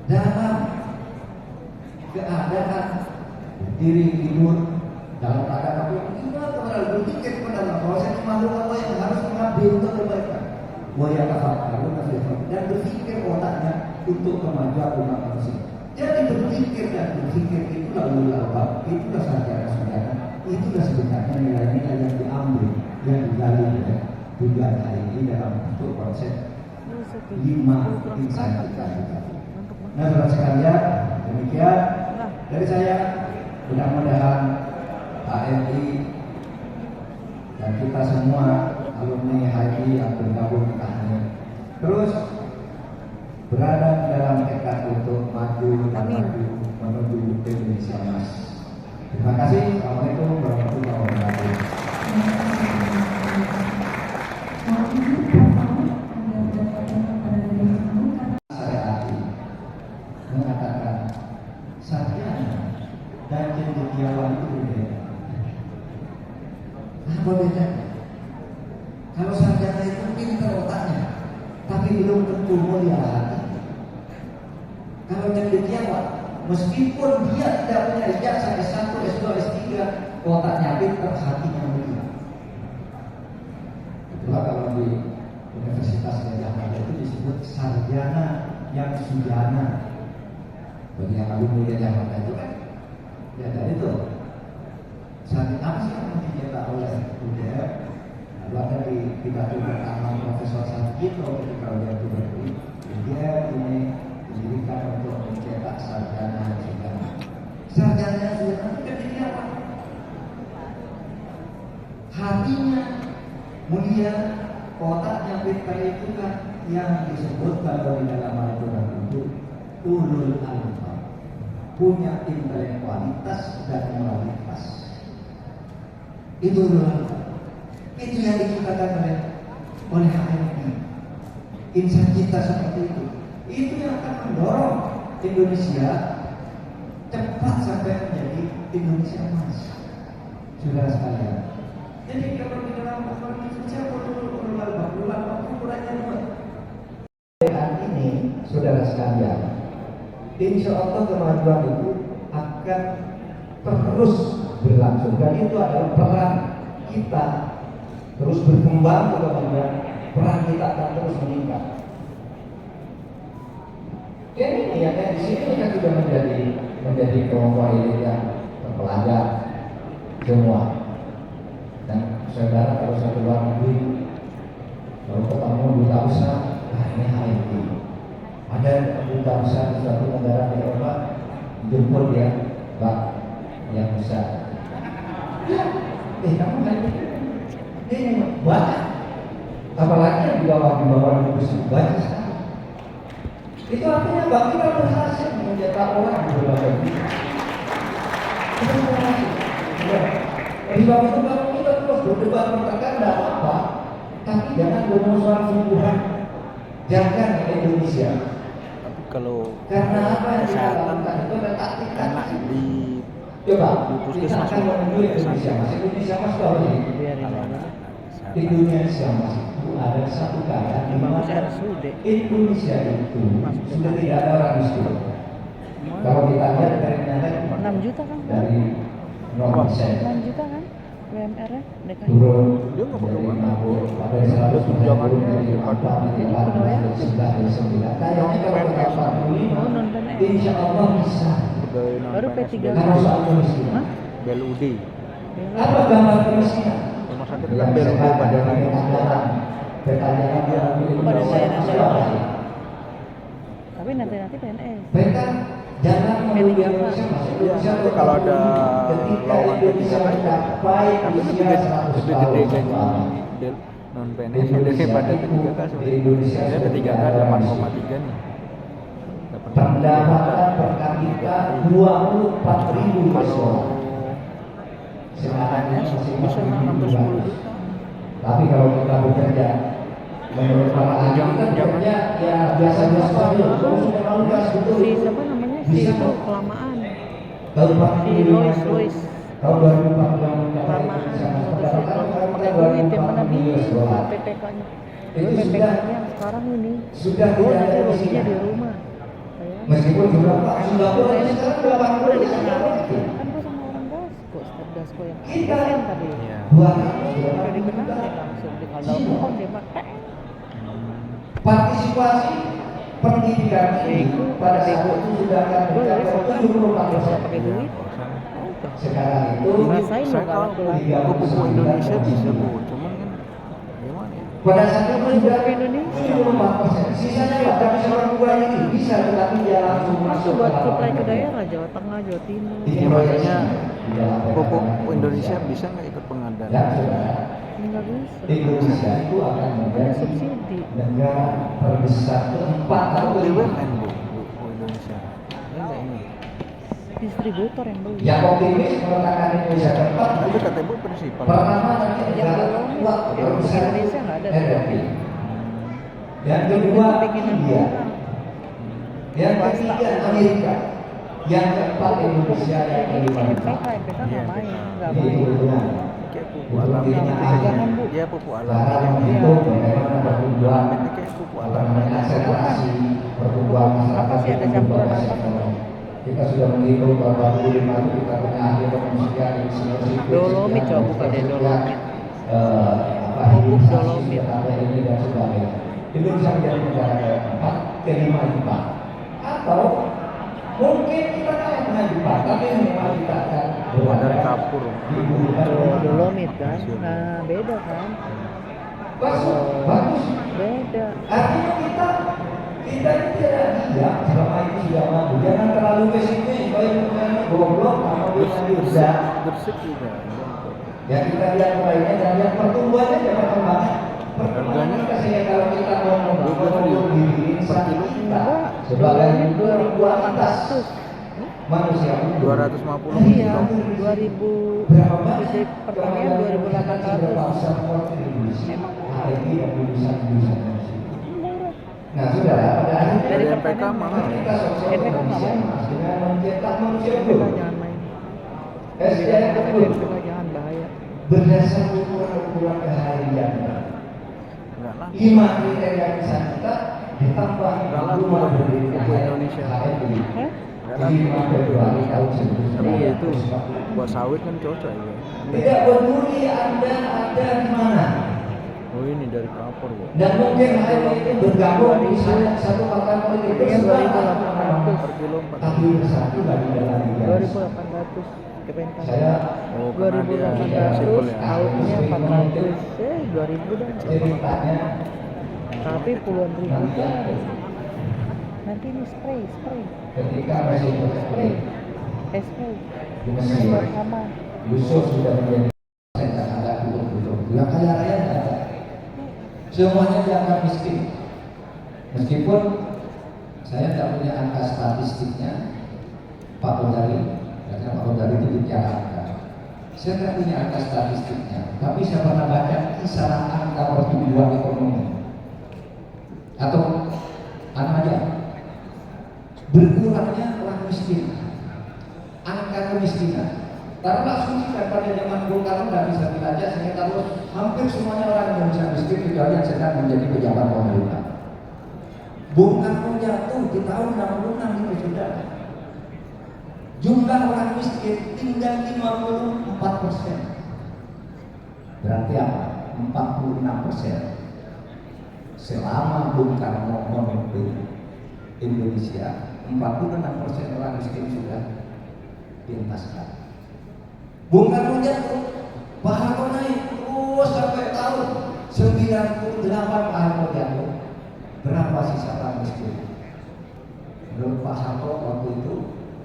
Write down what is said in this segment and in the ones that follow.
dalam keadaan diri tidur dalam keadaan apa gimana kepada berpikir kepada Allah bahwa saya makhluk Allah yang harus mengabdi untuk kebaikan. Waya tafakkaru dan berpikir otaknya untuk kemajuan umat manusia. Jadi berpikir dan berpikir itulah ulul albab, itulah sarjana-sarjana, itulah sebenarnya nilai-nilai yang diambil, yang digali oleh tujuan hari ini dalam bentuk konsep 5 insan kita. Nah, saudara sekalian, demikian dari saya. Mudah-mudahan HMI dan kita semua alumni HMI yang bergabung kita ini terus berada dalam tekad untuk maju dan maju menuju Indonesia Emas. Terima kasih. Assalamualaikum warahmatullahi wabarakatuh. Saya hati mengatakan sarjana dan cendekiawan itu berbeda. Apa bedanya? Kalau sarjana itu pintar otaknya, tapi belum tentu mulia hati. Kalau cendekiawan, meskipun dia tidak punya ijazah S1, S2, S3, otaknya pintar, hatinya mulia. Itulah kalau di Universitas Gajah Mada itu disebut sarjana yang sujana. Bagi yang alumni Gajah Mada itu kan, ya dari itu. Saat apa sih yang dicetak oleh UGM? Lalu ada di pidato pertama Profesor Sarjito ketika dia itu berdiri, UGM ini didirikan untuk mencetak sarjana sarjana. Sarjana sarjana itu kan jadi apa? Hatinya mulia, otaknya pintar itu kan yang disebutkan di dalam Al-Quran itu ulul albab, punya intelektualitas dan moralitas. Itu ulul albab. Itu yang diciptakan oleh HMI. Insan kita seperti itu. Itu yang akan mendorong Indonesia cepat sampai menjadi Indonesia Emas. Saudara sekalian. Jadi kalau di dalam Indonesia ulul albab ukurannya dua. Saat ini, saudara sekalian, insya Allah kemajuan itu akan terus berlangsung dan itu adalah peran kita terus berkembang, kemudian peran kita akan terus meningkat. Ini ya di sini kita sudah menjadi kelompok elit yang terpelajar semua. Dan saudara kalau satu luar negeri, kalau ketemu duta besar, ini HMI. Ada duta besar di suatu negara di Eropa, jemput dia, Pak, yang besar. Kamu HMI? Ini banyak. Apalagi yang di bawah besar banyak sekali. Itu artinya Bang kita berhasil mencetak orang di berbagai bidang. Kita berhasil. Di bawah itu kalau kita terus berdebat bertengkar tidak apa-apa, tapi jangan bermusuhan sungguhan. Jangan Indonesia. Kalau karena apa yang kita kesehatan lakukan itu ada taktik di coba puskesmas kita akan menuju Indonesia Mas. Indonesia Mas tahu ini di Indonesia Mas itu ada satu keadaan di mana Indonesia itu sudah tidak ada orang miskin. Kalau kita lihat dari nyata 6 juta kan? dari 0%. 6 juta kan? WMR-nya DKI. Turun Dia nggak pakai dari mana? 50 pada 100 tunjangannya dari 4 dari 8 dari 9 dari 9. Kayaknya kalau kita 45 insya Allah bisa. Baru P3 Karena soal kemiskinan. BLUD Apa gambar kemiskinan? rumah sakit kan BLUD pada naik Petanya dia Pada daerah siapa? Tapi nanti PNS. Peta jangan menuju Indonesia masuk Indonesia. nanti kalau ada ketika lowongan Indonesia P3K mencapai tapi lebih usia 100 gede tahun gaji non PNS daripada P3K Indonesia sebenarnya P3K 8,3 nih. pendapatan per kapita 24.000 Kalau sebenarnya bisa hampir 10 juta. Tapi kalau kita bekerja menurut para ahli kita bekerja ya biasa-biasa saja. Kalau sudah lalu gas betul Si siapa namanya? Si bisa itu kelamaan. tahun Si Lois tahun 2040 kelamaan. Duit yang mana bisa PPK-nya. itu PPK-nya yang sekarang ini. sudah Oh, tidak nanti ada ruginya di di rumah. meskipun meskipun juga Pak sudah boleh Ini sekarang tuh udah udah 80 dikenalin. itu. Kan gua sama orang Dasko, staf Dasko yang Kita SN tadi. Iya. buat Udah dikenalin langsung di kalau bukan dia pakai. partisipasi pendidikan ini pada saat itu sudah akan Gua dari mencapai Sultan 70%. nggak pakai Iya, duit. bosan. Udah. Sekarang itu Rasain lo Saya nggak kalau laku-laku. pupuk Indonesia bisa bu, cuman kan gimana ya? pada saat itu Beli sudah pupuk Indonesia. 74%. Sisanya Pak, tapi seorang kurang ini bisa, tetapi dia langsung Masuk masuk buat ke supply ke lapangan. daerah Jawa Tengah, Jawa Timur. Ini Iya, makanya di dalam pupuk PKN Indonesia bisa nggak ikut pengadaan? Dan saudara, Ini nggak bisa. Indonesia itu akan Ada menjadi subsidi. negara terbesar keempat Kan atau kelima. BUMN bu Indonesia. Ya nggak ini. Distributor yang beli. Yang optimis mengatakan Indonesia keempat. Tapi kata ibu prinsipal. Pertama nanti Yang negara belum, kuat yang terbesar Indonesia nggak ada. RRI. Yang Itu kedua keinginan India. orang. Yang ketiga Amerika. Yang keempat Indonesia, yang kelima MPK nggak main, nggak Ini main. kebetulan. Kayak pupuk alam. Jangan, Bu. Ya pupuk alam. Cara Yang menghitung bagaimana pertumbuhan ini kayak pupuk apa alam. namanya akselerasi pertumbuhan masyarakat Apa sih, ada itu campuran berbasis apa? ekonomi. Kita sudah menghitung bahwa 25 itu kita punya ahli manusia di sini. Dolomit, coba buka deh, dolomit. Apa Pupuk hilirisasi dolomit. ada ini dan sebagainya. Indonesia menjadi negara keempat, kelima IPA. Atau mungkin kita kayak dengan IPA, tapi memang kita akan Buat dari kapur. Dolomit kan, nah beda kan, Bagus. beda. Artinya kita ini tidak diam selama ini sudah maju. Jangan terlalu pesimis. Baik punya goblok atau punya tidak. Bersih juga. Ya kita lihat lainnya dan lihat pertumbuhannya dan perkembangan. Perkembangan kita sehingga kalau kita mau membangun diri insan kita sebagai kualitas 2.800. manusia 250 Iya, kilo. 2000 berapa Menteri Pertanian 2.800. Memang hari ini yang lulusan manusia. Murah. Nah, saudara, pada akhirnya Dari Dari MPK mahal. kita sosial MPK nggak manusia main. dengan mencetak manusia MPK dulu. jangan main. SDM MPK dulu jangan bahaya. berdasar ukuran keharian. Enggak lah. 5 kriteria kisah kita ditambah Enggak lah, rumah berdiri buku Indonesia. HMI. Hah? 5 Februari tahun Tapi itu 1945. buat sawit kan cocok ya. Tidak peduli Anda ada di mana. Oh ini dari kapur bu. Dan mungkin HMI itu bergabung di satu partai politik. Yang Berseberangan. 2.800. Per kilo 4. Tapi bersatu lagi dalam tiga. 2.800 Kementan. Saya Oh karena dia 2.800 sipil ya. tahunnya 400 2.000 dah. ceritanya Tapi puluhan ribu kan. Nanti ini spray ketika Presiden spray spray di Mesir, sama Yusuf sudah menjadi dan agak duduk-duduk. Yang kaya raya tidak ada. Semuanya dianggap miskin. Meskipun saya tidak punya angka statistiknya, Pak Kodari, karena Pak Kodari itu bicara angka. Saya tidak punya angka statistiknya, tapi saya pernah baca kisaran angka pertumbuhan ekonomi atau aja berkurangnya orang miskin, angka kemiskinan. Karena asumsikan pada zaman Bung Karno tidak bisa dilacak sehingga tahu hampir semuanya orang Indonesia miskin kecuali yang sedang menjadi pejabat pemerintah. Bung Karno jatuh di tahun 66 itu sudah. Jumlah orang miskin tinggal 54%. Berarti apa? 46%. Selama Bung Karno memimpin Indonesia, 46% orang miskin sudah dientaskan. Bung Karno jatuh, Pak Harto naik terus sampai tahun 98 Pak Harto jatuh. Berapa sisa orang miskin? Menurut Pak Harto waktu itu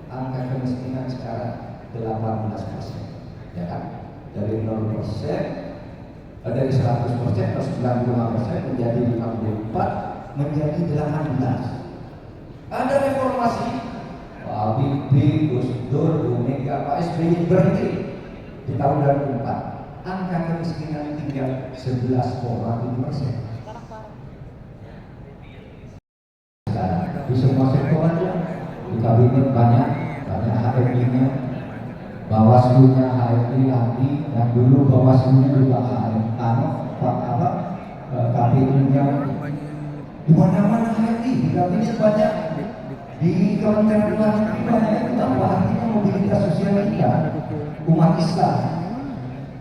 angka kemiskinan sekarang 18%, ya kan? Dari 0%, dari 100% atau 95% menjadi 54, menjadi 18. Ada reformasi, Pak Habibie, Gus Dur, Bu Mega, Pak SBY berhenti di tahun 2004. Angka kemiskinan tinggal 11,7%. Di semua sektor aja, di kabinet banyak HMI-nya, Bawaslu-nya HMI lagi, yang dulu Bawaslu-nya juga HMI, KPU-nya, di mana-mana HMI, di kabinet banyak. Di Kementerian Luar Negeri banyak itu apa artinya mobilitas sosial kita umat Islam.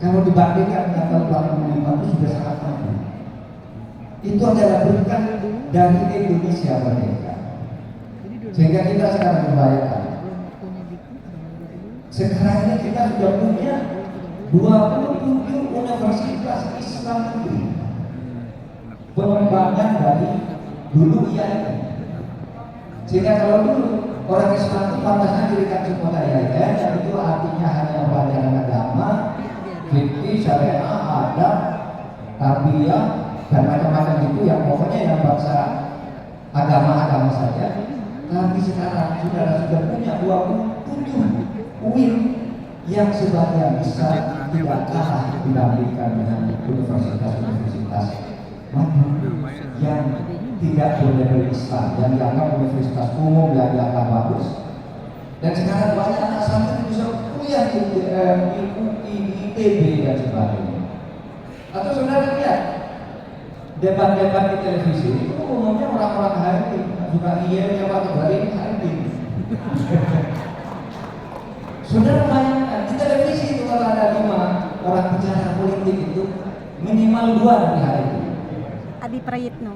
Kalau dibandingkan dengan tahun 2005 itu sudah sangat maju. Itu adalah berkah dari Indonesia merdeka. Sehingga kita sekarang membayangkan. Sekarang ini kita sudah punya 27 universitas Islam negeri. Pengembangan dari dulu IAIN. Sehingga kalau dulu orang Islam itu pantasnya dirikan semua IAIN, dan itu artinya hanya pelajaran agama, fikih, syariah, adab, tarbiyah, dan macam-macam itu yang pokoknya yang bangsa agama-agama saja. Tapi sekarang sudah punya 27 UIN yang sebagian besar tidak kalah dibandingkan dengan universitas-universitas maju yang tidak berlabel Islam, yang dianggap universitas umum, yang dianggap bagus. Dan sekarang banyak anak santri bisa kuliah di ITB dan sebagainya. Atau saudara lihat debat-debat di televisi itu umumnya orang-orang HRD, suka iya coba kembali HRD. Saudara bayangkan di televisi itu kalau ada 5 orang bicara politik itu minimal 2 dari HRD. Adi Prayitno.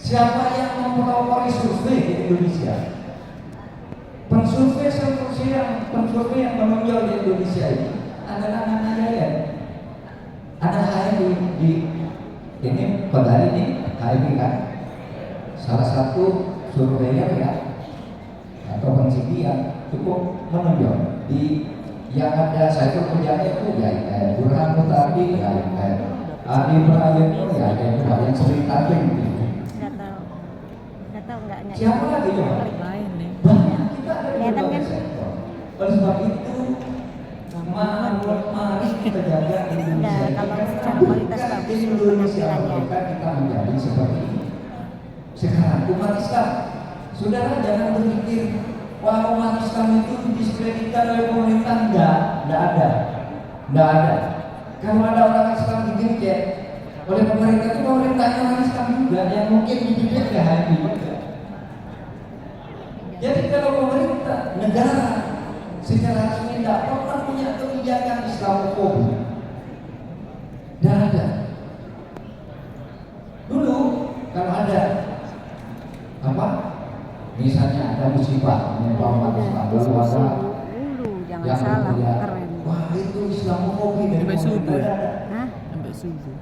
Siapa yang mempelopori survei di Indonesia? Pensurvei yang menonjol di Indonesia ini adalah anak HRD. Ada HRD di ini pada hari ini HRD kan salah satu surveinya ya atau peneliti yang cukup menonjol di yang ada saya itu kerjanya itu ya Burhan Mutadi ya Adi Prayitno ya itu yang sering tampil Nggak tahu nggak. Siapa lagi coba? Lain nih. Banyak kita ada di Kelihatan berbagai kan? sektor. Oleh sebab itu mari kita jaga Indonesia. Nah, kalau secara kualitas Bukan bagus Indonesia penampilannya. bukan kita menjadi seperti ini. Sekarang umat Islam, saudara jangan berpikir wah umat Islam itu didiskreditkan oleh pemerintah. Enggak ada. Kalau ada orang Islam digengket oleh pemerintah itu pemerintahnya orang Islam juga yang mungkin dididik ke hati juga. Jadi kalau pemerintah negara secara resmi tidak pernah punya kebijakan Islamofobi, tidak ada. Dulu kalau ada apa, misalnya ada musibah menimpa umat Islam, lalu ada Dulu jangan yang salah, berteriak, keren. wah itu Islamofobi dari Sampai subuh pemerintah. ya? Ada. Hah? Sampai subuh.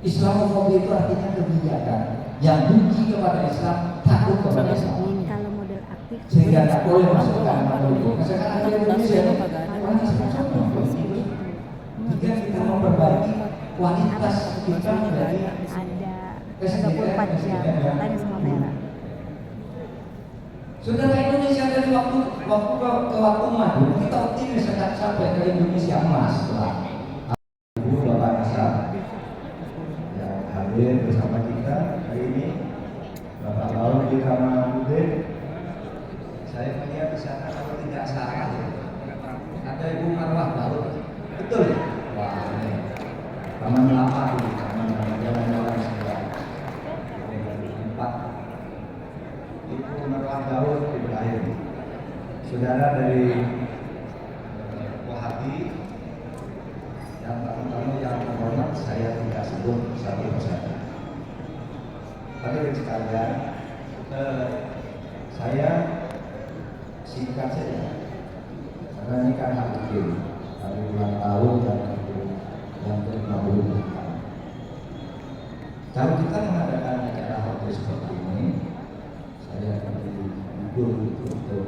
Islamofobi itu artinya kebijakan yang benci kepada Islam, takut kepada Islam, Kalau model aktif sehingga tidak boleh masuk ke agama itu. Sekarang di Indonesia orang Islam semua. Jika kita memperbaiki kualitas kita menjadi ada 24 jam, tanya sama merah. Saudara, Indonesia dari waktu ke waktu maju kita optimis akan sampai ke Indonesia emas lah. Ibu Bapak Kasar yang hadir bersama kita hari ini, Bapak Laut di Kamaludin. Saya melihat di sana kalau tidak salah ada Ibu Marwah Daud, betul? Wah ini taman lama ini, taman jalan-jalan sebelah 4. Ibu Marwah Daud Ibrahim, saudara dari Wahabi, yang tamu-tamu yang terhormat saya tidak sebut satu persatu. Hadirin sekalian, saya singkat saja, karena ini kan hari ulang tahun yang ke-50. Kalau kita mengadakan acara hotel seperti ini, saya akan unggul untuk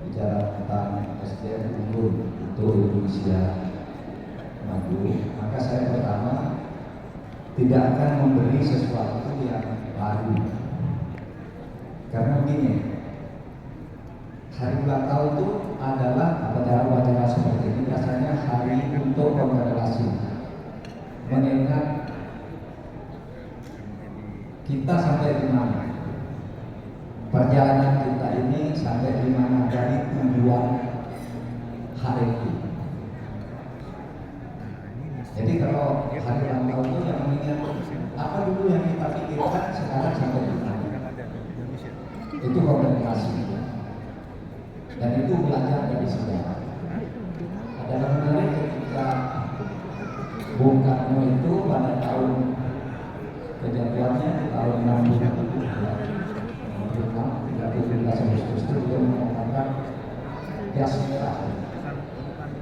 bicara tentang SDM unggul untuk Indonesia maju. Maka saya pertama tidak akan memberi sesuatu yang baru, karena begini, hari ulang tahun itu adalah acara-acara seperti ini biasanya hari untuk konfederasi, mengingat kita sampai di mana, perjalanan kita ini sampai di mana dari tujuan HRD. Jadi kalau hari ulang tahun itu yang mengingat apa dulu yang kita pikirkan sekarang sampai di mana. Itu komunikasi. Dan itu belajar dari sejarah. Ada yang menarik ketika Bung Karno itu pada tahun kejatuhannya di tahun 17 Agustus itu dia mengatakan gas merah,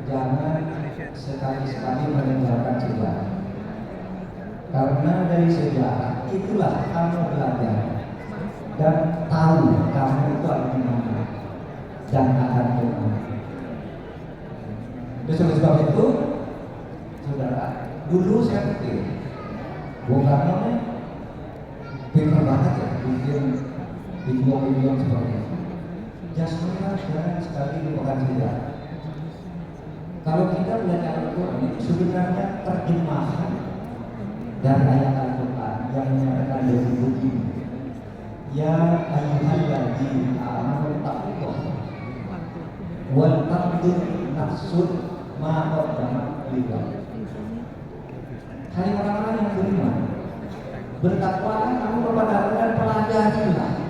jangan sekali-sekali meninggalkan sejarah, karena dari sejarah itulah kamu belajar dan tahu kamu itu ada di mana dan akan kemana. Oleh sebab itu, saudara, dulu saya pikir Bung Karno ini pintar banget ya bikin video-video seperti ini. Jasmina jangan sekali dilupakan sejarah. Kalau kita belajar Al-Quran itu sebenarnya terjemahan dari ayat Al-Quran yang menyatakan begini, ya ayyuhalladzina amanu taqullah wal tanzur nafsun ma qaddamat lighad. Hai orang-orang yang beriman, bertakwalah kamu kepada Allah dan pelajarilah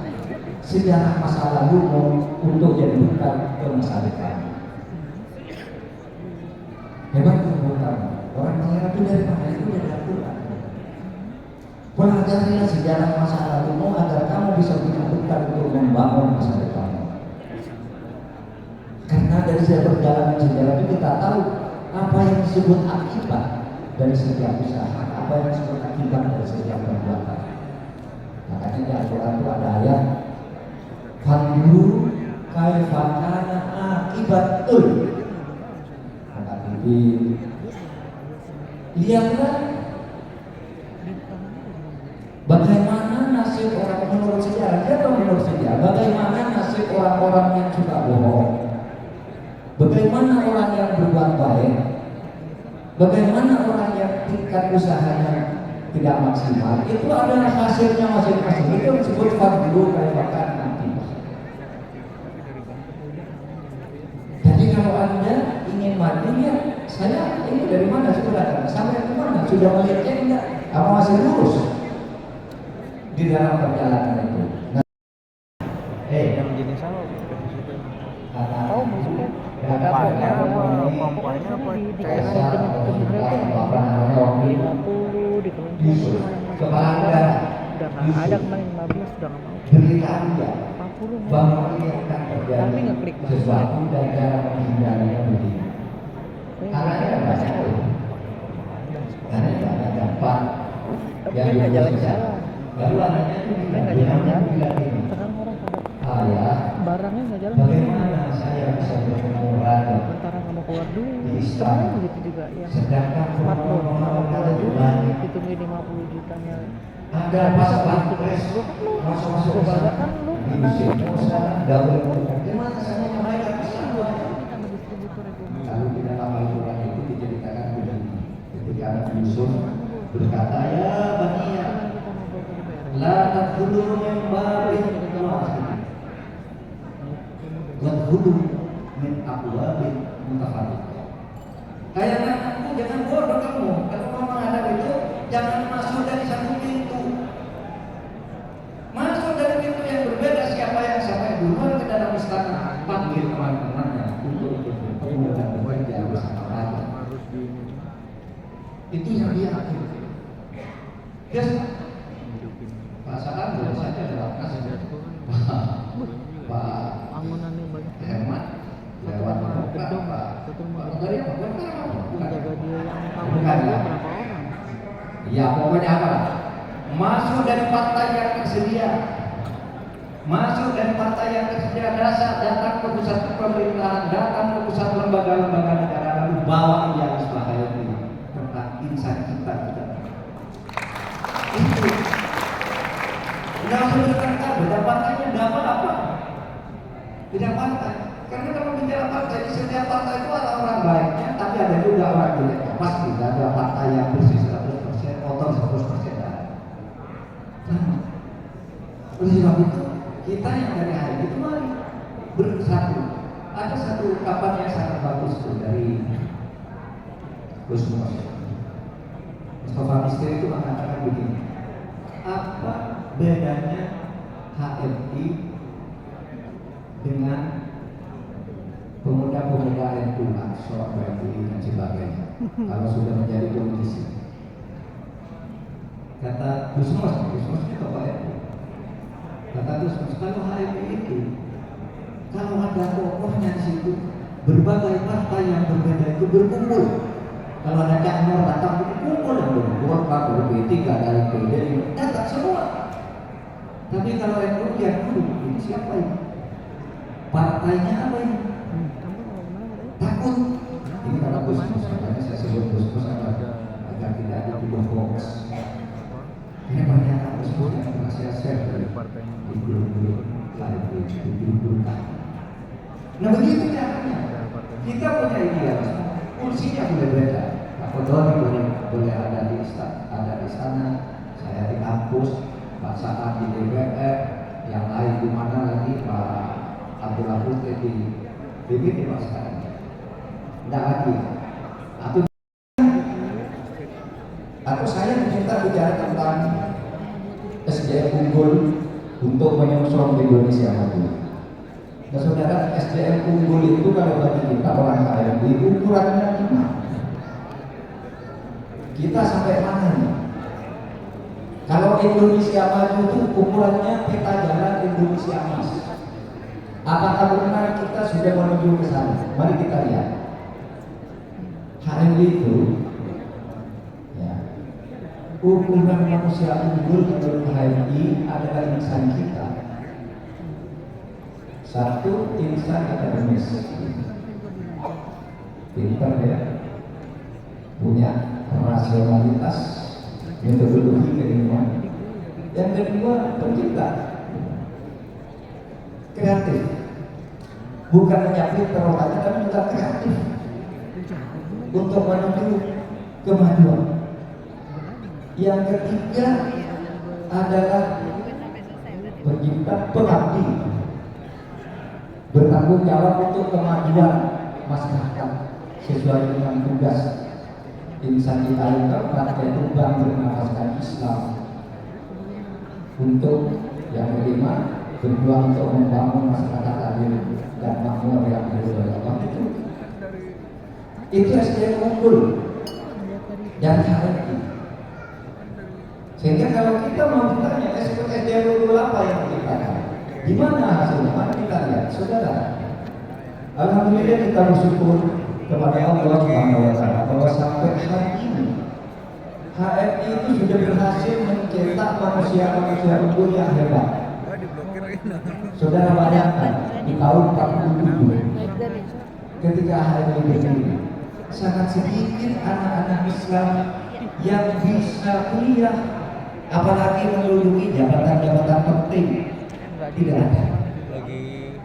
sejarah masa lalumu untuk jadi bekal ke masa depan. Hebat bukan orang mengira itu dari mana? Itu dari Al-Quran. Pelajarilah sejarah masa lalumu agar kamu bisa punya bekal untuk membangun masa depanmu. Karena dari perjalanan sejarah itu kita tahu apa yang disebut akibat dari setiap usaha, apa yang disebut akibat dari setiap perbuatan. Makanya di Al-Quran itu ada ayat Fanzuru kaifa kana akibatul. Kata Bibi, lihatlah bagaimana nasib orang menurut sejarah. Dia tahu menurut sejarah bagaimana nasib orang-orang yang suka bohong, bagaimana orang yang berbuat baik, bagaimana orang yang tingkat usahanya tidak maksimal. Itu adalah hasilnya masing-masing. Itu disebut fanzuru kaifa kana. Jadi kalau Anda ingin maju ya, saya ini dari mana sudah sampai ke mana? Sudah melihatnya enggak? Apa masih lurus di dalam perjalanan itu? Nah, yang menjadi salah Oh, maksudnya pompanya di berapa? 50 di kepala negara udah nggak ada, kemarin 15 udah nggak mau. beritahu ya 40 bahwa ini akan tapi terjadi ngeklik banget. sesuatu dan cara menghindarinya begini. Karena ada banyak karena ada dampak Tapi yang nggak bisa. jalan-jalan. Lalu anaknya itu Nggak jalan-jalan. bilang ini, Sekarang orang pada ayah, barangnya nggak jalan. bagaimana saya bisa bermurah Antara nggak mau keluar dulu, di sebenarnya istana, begitu juga yang sedangkan smartphone nggak mau keluar dulu, banyak. hitungin 50 jutanya. Ada pas pampres, masuk-masuk Gue ke sana, kan lu di musim sana, double gimana saya mereka bisa buat? sama distributor itu. Lalu di dalam Al-Quran itu diceritakan begini, ketika anak Yusuf berkata, ya Bania, la tadkhulu min babin wahid, wadkhulu min abwabin mutafarriqah. Kayak anakku, jangan bodoh kamu. Kalau mau menghadap itu, jangan masuk dari satu pintu. Masuk dari pintu yang berbeda. Siapa yang sampai duluan ke dalam istana, panggil teman-temannya untuk ikut bertemu dan bekerja bersama raja. Itu yang dia akhir. Yes. Perasaan boleh saja dalam kasus Pak Bangunannya banyak. hemat lewat gedung, Pak satu rumah dari apa? Bukan apa? Bukan. jaga dia yang tahu Bukan, dia ya. berapa orang. Ya pokoknya apa? Masuk dari partai yang tersedia. Masuk dari partai yang tersedia, datang ke pusat pemerintahan, datang ke pusat lembaga-lembaga negara, lalu bawa dia Ismail ini tentang insan kita. Itu. Tidak usah berkata, beda partainya tidak apa-apa. Tidak partai. Karena kalau bicara partai, di setiap partai itu ada orang baiknya, tapi ada juga orang jeleknya. Pasti tidak ada partai yang bersih 100%, kotor 100%. Nah, oleh sebab itu, kita yang dari hari itu mari bersatu. Ada satu ungkapan yang sangat bagus tuh dari Gus Mustafa Miskin itu mengatakan begini, apa bedanya HMI dengan pemuda-pemuda NU, Ansor, BNI dan sebagainya. Kalau sudah menjadi politisi, kata Gusmus itu tokoh NU. Kata Gusmus, kalau HMI itu, kalau ada tokohnya di situ, berbagai partai yang berbeda itu berkumpul. Kalau ada Cak Nur datang itu kumpul yang berkumpul, Pak, P3 dari PD datang semua. Tapi kalau NU lihat dulu, ini siapa ini? Partainya apa ini? Takut. Ini kata Gusmus, makanya saya sebut Gusmus agar tidak dituduh hoax. Ini pernyataan Gusmus yang pernah saya share dari di grup-grup lain, di grup-grup lain. Nah begitu caranya. Kita punya idealisme, kursinya boleh beda. Pak Kodoni boleh ada di sana, saya di kampus, Pak Saad di DPR, yang lain di mana lagi, Pak Abdullah Putri di BPD Pak sekarang. Tidak lagi. Atau saya diminta bicara tentang SDM unggul untuk menyongsong Indonesia maju. Nah, saudara, SDM unggul itu kalau bagi kita orang HMI ukurannya gimana? Kita sampai mana nih? Kalau Indonesia maju itu ukurannya peta jalan Indonesia emas. Apakah benar kita sudah menuju ke sana? Mari kita lihat. HMI itu, ya, ukuran manusia unggul menurut HMI adalah insan kita. Satu, insan akademis, pintar ya, punya rasionalitas, metodologi keilmuan. Yang kedua, pencipta, kreatif, bukan hanya pintar otaknya, tapi juga kreatif untuk menuju kemajuan. Yang ketiga adalah pencipta, pengabdi, bertanggung jawab untuk kemajuan masyarakat sesuai dengan tugas insan kita yang keempat, yaitu bernafaskan Islam. Untuk yang kelima, berjuang untuk membangun masyarakat adil dan makmur yang beroleh Allah. Itu SDM unggul dan HMI. Sehingga kalau kita mau bertanya SDM unggul apa yang kita kan? Di mana hasilnya? Mari kita lihat, saudara. Alhamdulillah kita bersyukur kepada Allah Subhanahu wa Ta'ala bahwa sampai hari ini HMI itu sudah berhasil mencetak manusia-manusia unggul yang hebat. Saudara bayangkan di tahun 47 ketika HMI berdiri, sangat sedikit anak-anak Islam yang bisa kuliah, apalagi menduduki jabatan-jabatan penting. Tidak ada.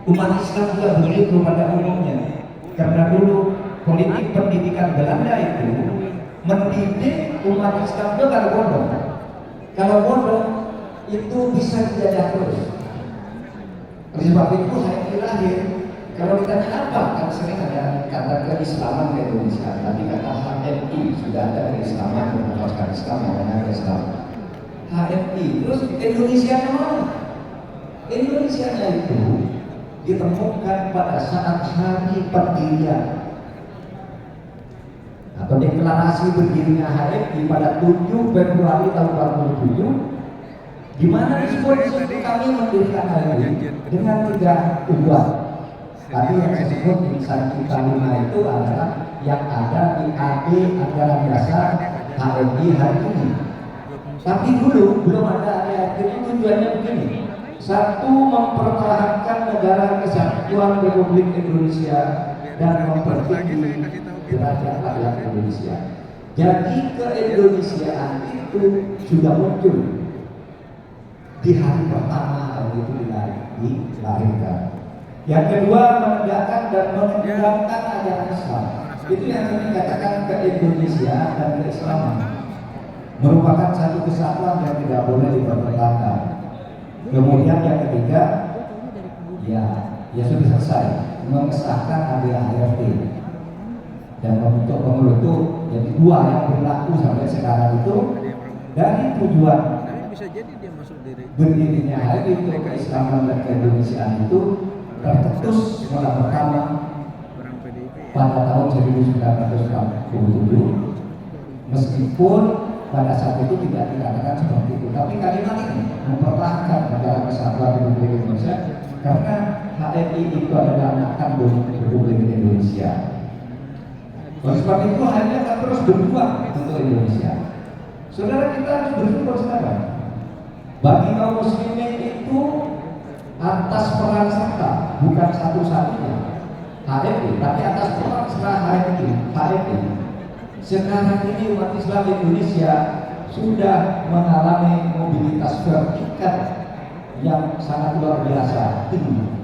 Umat Islam juga begitu pada umumnya, karena dulu politik pendidikan Belanda itu mendidik umat Islam itu kalau bodoh. Kalau bodoh itu bisa dijajah terus. Oleh sebab itu HMI lahir. Kalau ditanya apa, kan sering ada kata keislaman ke Indonesia. Tapi kata HMI sudah ada keislaman, meneruskan Islam, namanya Islam. HMI terus Indonesia mana? Indonesia itu ditemukan pada saat hari pendirian atau deklarasi berdirinya HMI pada 7 Februari tahun 47, di mana disebut kami mendirikan HMI dengan 3 tujuan. Tapi yang disebut insan kita 5 itu adalah yang ada di AB anggaran dasar HMI hari ini. Tapi dulu belum ada ART. Itu tujuannya begini. Satu, mempertahankan negara kesatuan Republik Indonesia dan mempertinggi derajat rakyat Indonesia. Jadi keindonesiaan itu sudah muncul di hari pertama hari itu dilahirkan. Yang kedua, menegakkan dan mengembangkan ajaran Islam. Itu yang kami katakan keindonesiaan dan keislaman merupakan satu kesatuan yang tidak boleh dipertentangkan. Kemudian yang ketiga, ya sudah selesai, mengesahkan ADART dan membentuk pengurus itu. Jadi 2 yang berlaku sampai sekarang itu dari tujuan berdirinya HMI untuk keislaman dan keindonesiaan itu tercetus semula pertama Orang PDIP ya. pada tahun 1967, meskipun pada saat itu tidak dikatakan seperti itu, tapi kalimat ini mempertahankan negara kesatuan Republik Indonesia karena HMI itu adalah anak kandung Republik Indonesia. Oleh sebab itu HMI akan terus berjuang untuk Indonesia. Saudara, kita harus bersyukur sekarang bagi kaum muslimin itu atas peran serta bukan satu-satunya HMI, tapi atas peran serta HMI. Sekarang ini umat Islam Indonesia sudah mengalami mobilitas vertikal yang sangat luar biasa tinggi.